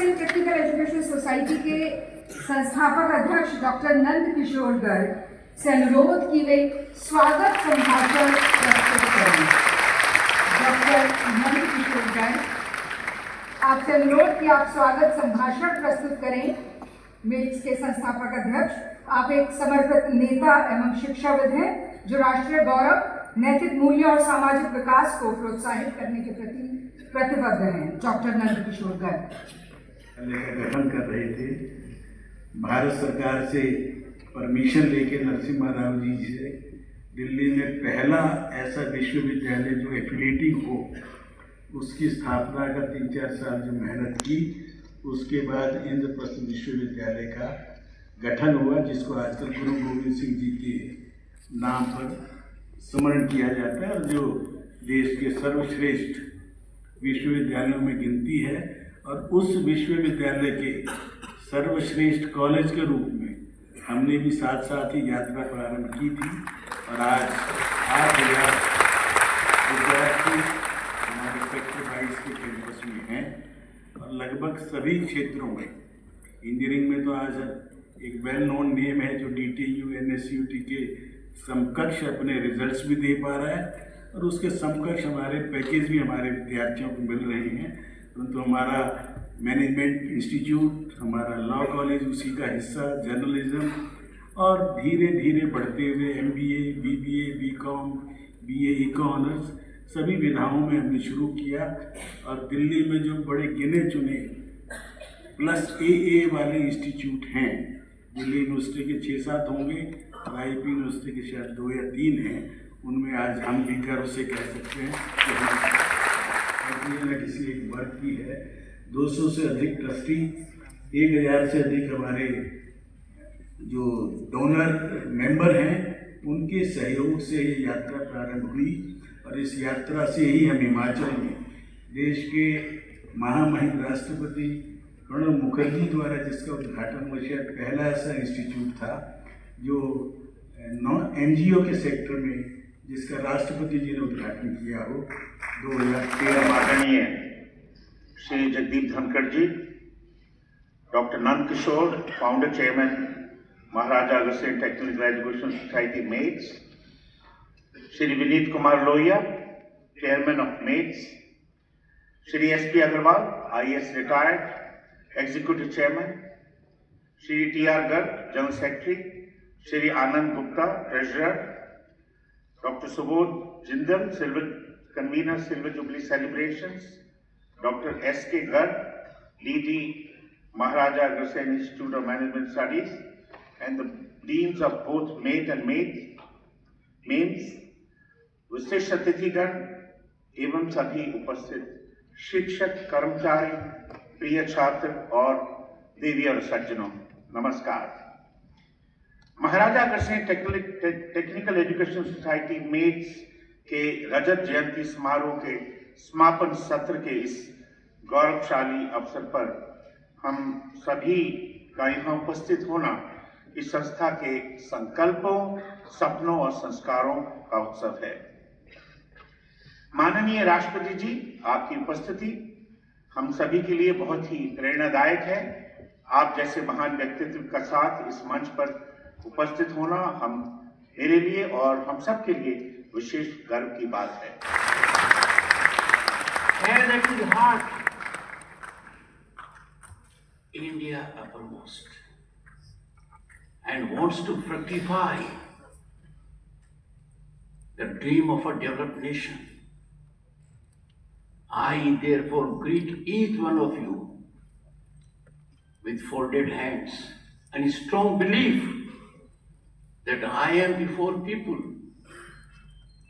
Garg technical education society के संस्थापक अध्यक्ष डॉक्टर नंद किशोर गर्ग से अनुरोध की वे स्वागत संभाषण प्रस्तुत करें। डॉक्टर नंद किशोर गर्ग, आपसे अनुरोध कि आप स्वागत संभाषण प्रस्तुत करें। मेट्स के संस्थापक अध्यक्ष, आप एक समर्पित नेता एवं शिक्षाविद हैं जो राष्ट्रीय गौरव, नैतिक मूल्य और सामाजिक विकास को प्रोत्साहित करने के प्रति प्रतिबद्ध हैं। डॉक्टर नंद किशोर गर्ग का गठन कर रहे थे। भारत सरकार से परमिशन लेके नरसिम्हा राव जी से दिल्ली में पहला ऐसा विश्वविद्यालय जो एफिलिएटिंग हो, उसकी स्थापना का 3-4 साल जो मेहनत की, उसके बाद इंद्रप्रस्थ विश्वविद्यालय का गठन हुआ, जिसको आजकल गुरु गोविंद सिंह जी के नाम पर स्मरण किया जाता है और जो देश के सर्वश्रेष्ठ विश्वविद्यालयों में गिनती है। और उस विश्वविद्यालय के सर्वश्रेष्ठ कॉलेज के रूप में हमने भी साथ साथ ही यात्रा प्रारंभ की थी और आज 8,000 विद्यार्थी हमारे सेक्टर 22 के कैंपस में हैं और लगभग सभी क्षेत्रों में। इंजीनियरिंग में तो आज एक वेल नोन नेम है जो DTU NSUT के समकक्ष अपने रिजल्ट्स भी दे पा रहा है और उसके समकक्ष हमारे पैकेज भी हमारे विद्यार्थियों को मिल रहे हैं। परंतु हमारा मैनेजमेंट इंस्टीट्यूट, हमारा लॉ कॉलेज उसी का हिस्सा, जर्नलिज्म और धीरे धीरे बढ़ते हुए MBA, BBA, BCom, BA Eco honours सभी विधाओं में हमने शुरू किया। और दिल्ली में जो बड़े गिने चुने प्लस AA वाले इंस्टीट्यूट हैं, दिल्ली यूनिवर्सिटी के 6-7 होंगे और IIP यूनिवर्सिटी के शायद 2 या 3 हैं, उनमें आज हम भी गर्व से कह सकते हैं कि हमने किसी एक वर्ग की है। 200 से अधिक ट्रस्टी, 1000 से अधिक हमारे जो डोनर मेंबर हैं, उनके सहयोग से ये यात्रा प्रारंभ हुई और इस यात्रा से ही हम हिमाचल में देश के महामहिम राष्ट्रपति प्रणब मुखर्जी द्वारा, जिसका उद्घाटन वो शायद पहला ऐसा इंस्टीट्यूट था जो NGO के सेक्टर में जिसका राष्ट्रपति जी ने उद्घाटन किया हो, 2013। माननीय Shri Jagdeep Dhankhar ji, doctor Nand Kishore, founder chairman Maharaja Agrasen technical education society MATES, Shri Vineet Kumar Lohia, chairman of MATES, Shri SP Agarwal, IAS retired, executive chairman, Shri TR Garg, general secretary, Shri Anand Gupta, treasurer, doctor Subodh Jindal, silver convener, silver jubilee celebrations, doctor SK Garg, DD Maharaja Agrasen Institute of Management Studies, and the deans of both MET and MEINS, विशिष्ट अतिथिगण एवं सभी उपस्थित शिक्षक, कर्मचारी, प्रिय छात्र और देवी और सज्जनों, नमस्कार। Maharaja Agrasen technical education society MATES के रजत जयंती समारोह के समापन सत्र के इस गौरवशाली अवसर पर हम सभी का यहाँ उपस्थित होना इस संस्था के संकल्पों, सपनों और संस्कारों का उत्सव है। माननीय राष्ट्रपति जी, आपकी उपस्थिति हम सभी के लिए बहुत ही प्रेरणादायक है। आप जैसे महान व्यक्तित्व का साथ इस मंच पर उपस्थित होना मेरे लिए और हम सब के लिए विशेष गर्व की बात है। India uppermost and wants to fructify the dream of a developed nation. I therefore greet each one of you with folded hands and a strong belief that I am before people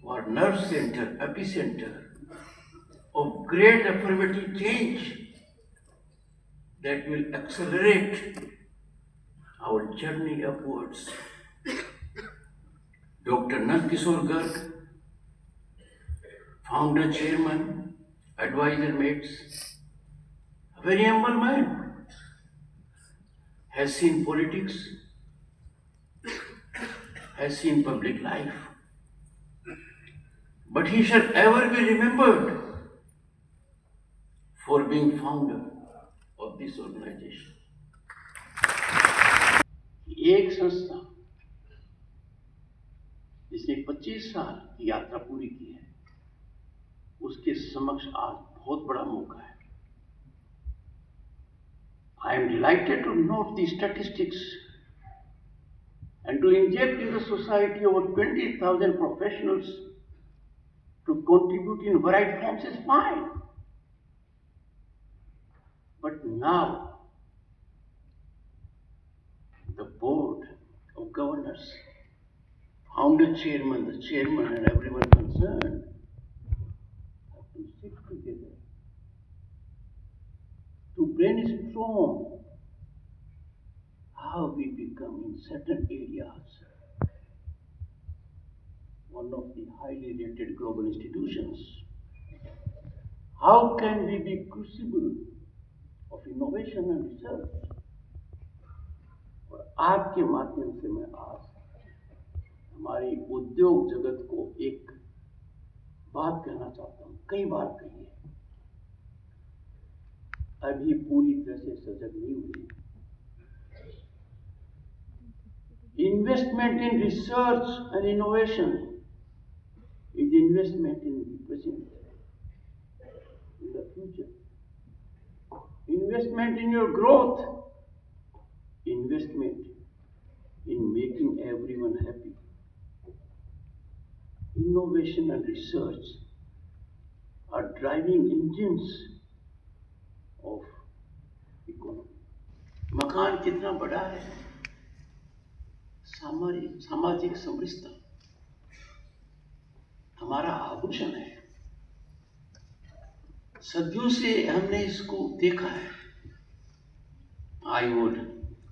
who are nerve center, epicenter of great affirmative change that will accelerate our journey upwards. Dr. Nand Kishore Garg, founder, chairman, advisor mates, a very humble man, has seen politics, has seen public life, but he shall ever be remembered for being founder of of this organization. एक संस्था जिसने 25 साल की यात्रा पूरी की है, उसके समक्ष आज बहुत बड़ा मौका है. I am delighted to note the statistics and to inject in the society over 20,000 professionals to contribute in varied forms is fine. But now, the board of governors, founder chairman, the chairman and everyone concerned have to sit together to brainstorm how we become in certain areas one of the highly rated global institutions. How can we be crucible of innovation and research? और आपके माध्यम से मैं आज हमारी उद्योग जगत को एक बात कहना चाहता हूं. कई बार कही है, अभी पूरी तरह से सजग नहीं हुई. Investment in research and innovation is investment in the present, in the future. Investment in your growth, investment in making everyone happy. Innovation and research are driving engines of economy. मकान कितना बड़ा है, सामाजिक समरसता हमारा आभूषण है. सदियों से हमने इसको देखा है. I would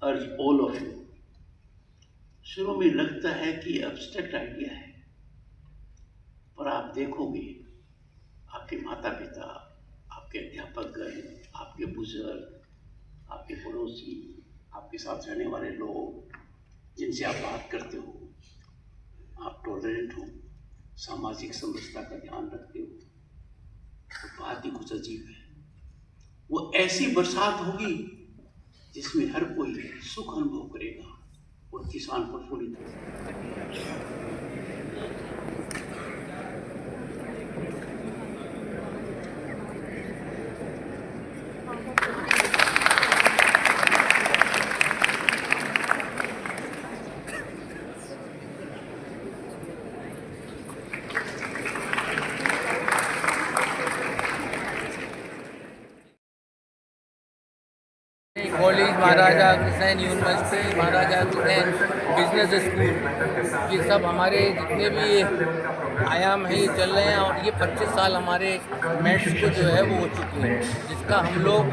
urge all of you, शुरू में लगता है कि एब्स्ट्रैक्ट आइडिया है, पर आप देखोगे आपके माता पिता, आपके अध्यापकगण, आपके बुजुर्ग, आपके पड़ोसी, आपके साथ रहने वाले लोग जिनसे आप बात करते हो, आप टॉलरेंट हो, सामाजिक समरसता का ध्यान रखते हो, तो बात ही कुछ अजीब है. वो ऐसी बरसात होगी जिसमें हर कोई सुख अनुभव करेगा और किसान प्रफुल्लित होगा. College Maharaja Agrasen university, Maharaja Agrasen business school, ये सब हमारे जितने भी आयाम हैं ये चल रहे हैं. और ये 25 साल हमारे मेट्स को जो है वो हो चुके हैं, जिसका हम लोग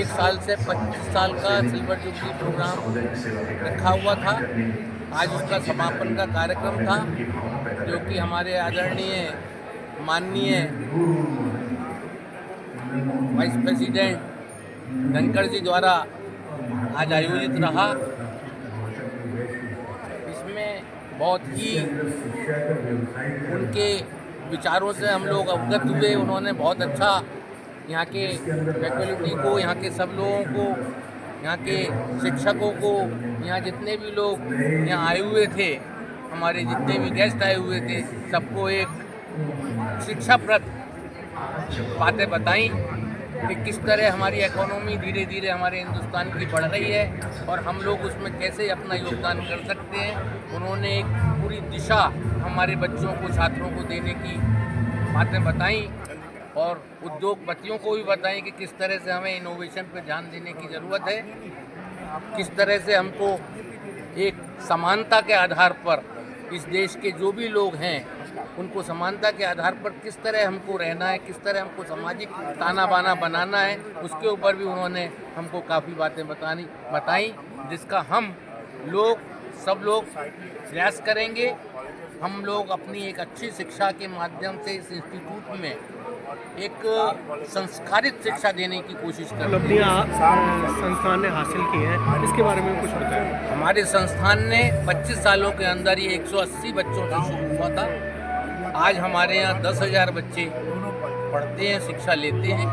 1 साल से 25 साल का सिल्वर जुबली प्रोग्राम रखा हुआ था. आज उसका समापन का कार्यक्रम था, जो कि हमारे आदरणीय माननीय वाइस प्रेसिडेंट धनखड़ जी द्वारा आज आयोजित रहा. इसमें बहुत ही उनके विचारों से हम लोग अवगत हुए. उन्होंने बहुत अच्छा यहाँ के फैकल्टी को, यहाँ के सब लोगों को, यहाँ के शिक्षकों को, यहाँ जितने भी लोग यहाँ आए हुए थे, हमारे जितने भी गेस्ट आए हुए थे, सबको एक शिक्षाप्रद बातें बताई कि किस तरह हमारी इकोनॉमी धीरे धीरे हमारे हिंदुस्तान की बढ़ रही है और हम लोग उसमें कैसे अपना योगदान कर सकते हैं. उन्होंने एक पूरी दिशा हमारे बच्चों को, छात्रों को देने की बातें बताई और उद्योगपतियों को भी बताई कि किस तरह से हमें इनोवेशन पर ध्यान देने की ज़रूरत है, किस तरह से हमको एक समानता के आधार पर इस देश के जो भी लोग हैं उनको समानता के आधार पर किस तरह हमको रहना है, किस तरह हमको सामाजिक ताना बाना बनाना है, उसके ऊपर भी उन्होंने हमको काफ़ी बातें बताई, जिसका हम लोग सब लोग प्रयास करेंगे. हम लोग अपनी एक अच्छी शिक्षा के माध्यम से इस इंस्टीट्यूट में एक संस्कारित शिक्षा देने की कोशिश कर रहे हैं. संस्थान ने हासिल की है, इसके बारे में कुछ बताएं. हमारे संस्थान ने 25 सालों के अंदर ये 180 बच्चों से शुरू हुआ था. आज हमारे यहाँ 10,000 बच्चे पढ़ते हैं, शिक्षा लेते हैं.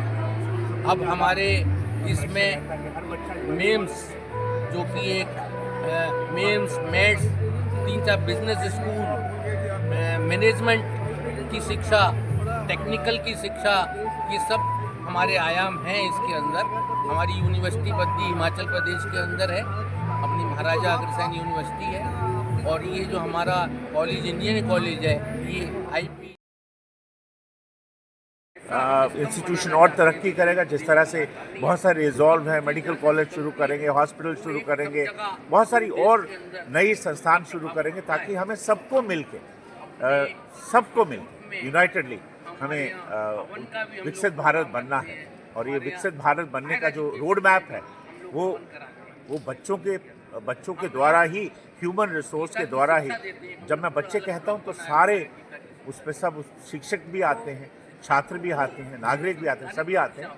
अब हमारे इसमें मेम्स जो कि एक मेम्स मेट्स 3-4 बिजनेस स्कूल, मैनेजमेंट की शिक्षा, टेक्निकल की शिक्षा, ये सब हमारे आयाम हैं इसके अंदर। हमारी यूनिवर्सिटी बद्दी हिमाचल प्रदेश के अंदर है, अपनी महाराजा अग्रसेन यूनिवर्सिटी है। और ये जो हमारा कॉलेज इंडियन कॉलेज है, ये IP इंस्टीट्यूशन और तरक्की करेगा। जिस तरह से बहुत सारे रिजॉल्व हैं, मेडिकल कॉलेज शुरू करेंगे, हॉस्पिटल शुरू करेंगे, बहुत सारी और नई संस्थान शुरू करेंगे, ताकि हमें सबको मिलके यूनाइटेडली हमें विकसित भारत बनना है। और ये विकसित भारत बनने का जो रोड मैप है वो बच्चों के द्वारा ही, ह्यूमन रिसोर्स के द्वारा ही। जब मैं बच्चे कहता हूँ तो सारे उसमें सब शिक्षक भी आते हैं, छात्र भी आते हैं, नागरिक भी आते हैं, सभी आते हैं।